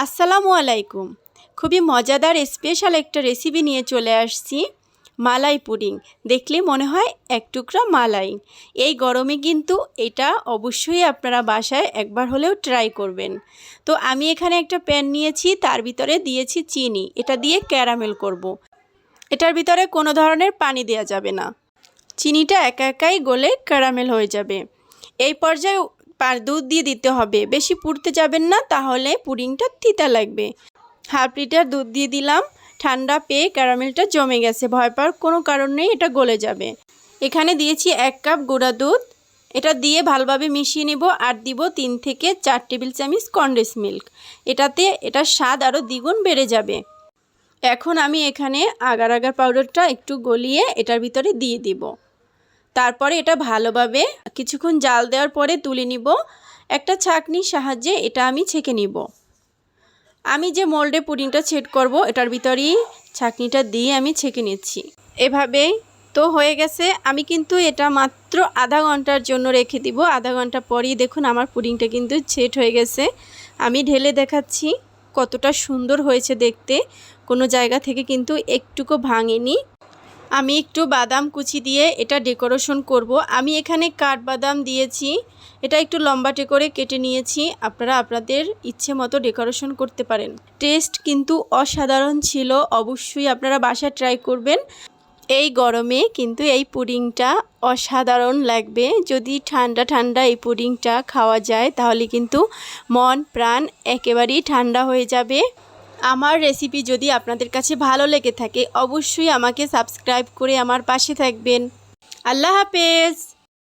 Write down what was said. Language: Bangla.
আসসালামু আলাইকুম। খুবই মজাদার স্পেশাল একটা রেসিপি নিয়ে চলে আসছি, মালাই পুডিং। দেখলে মনে হয় এক টুকরা মালাই। এই গরমে কিন্তু এটা অবশ্যই আপনারা বাসায় একবার হলেও ট্রাই করবেন। তো আমি এখানে একটা প্যান নিয়েছি, তার ভিতরে দিয়েছি চিনি। এটা দিয়ে ক্যারামেল করব। এটার ভিতরে কোনো ধরনের পানি দেওয়া যাবে না। চিনিটা একা একাই গলে ক্যারামেল হয়ে যাবে। এই পর্যায়ে দুধ দিয়ে দিতে হবে, বেশি পুড়তে যাবেন না, তাহলে পুডিংটা তিতা লাগবে। হাফ লিটার দুধ দিয়ে দিলাম। ঠান্ডা পেয়ে ক্যারামেলটা জমে গেছে, ভয় পাওয়ার কোনো কারণ নেই, এটা গলে যাবে। এখানে দিয়েছি 1 কাপ গুঁড়া দুধ। এটা দিয়ে ভালোভাবে মিশিয়ে নেব আর দিব 3 থেকে 4 টেবিল চামচ কনডেন্স মিল্ক। এটাতে এটার স্বাদ আরও দ্বিগুণ বেড়ে যাবে। এখন আমি এখানে আগার আগার পাউডারটা একটু গলিয়ে এটার ভিতরে দিয়ে দিব। তারপরে এটা ভালোভাবে কিছুক্ষণ জাল দেওয়ার পরে তুলে নিব। একটা ছাঁকনির সাহায্যে এটা আমি ছেঁকে নিব। আমি যে মোল্ডে পুডিংটা সেট করব, এটার ভিতরেই ছাঁকনিটা দিয়ে আমি ছেঁকে নিচ্ছি। এভাবেই তো হয়ে গেছে। আমি কিন্তু এটা মাত্র আধা ঘন্টার জন্য রেখে দিব। আধা ঘন্টা পরেই দেখুন আমার পুডিংটা কিন্তু সেট হয়ে গেছে। আমি ঢেলে দেখাচ্ছি কতটা সুন্দর হয়েছে দেখতে। কোনো জায়গা থেকে কিন্তু একটুকু ভাঙেনি। আমি একটু বাদাম কুচি দিয়ে এটা ডেকোরেশন করব। আমি এখানে কাঠবাদাম দিয়েছি। এটা একটু লম্বাটে করে কেটে নিয়েছি। আপনারা আপনাদের ইচ্ছে মতো ডেকোরেশন করতে পারেন। টেস্ট কিন্তু অসাধারণ ছিল। অবশ্যই আপনারা বাসায় ট্রাই করবেন। এই গরমে কিন্তু এই পুডিংটা অসাধারণ লাগবে। যদি ঠান্ডা ঠান্ডা এই পুডিংটা খাওয়া যায়, তাহলে কিন্তু মন প্রাণ একেবারেই ঠান্ডা হয়ে যাবে। আমার রেসিপি যদি আপনাদের কাছে ভালো লেগে থাকে, অবশ্যই আমাকে সাবস্ক্রাইব করে আমার পাশে থাকবেন। আল্লাহ হাফেজ।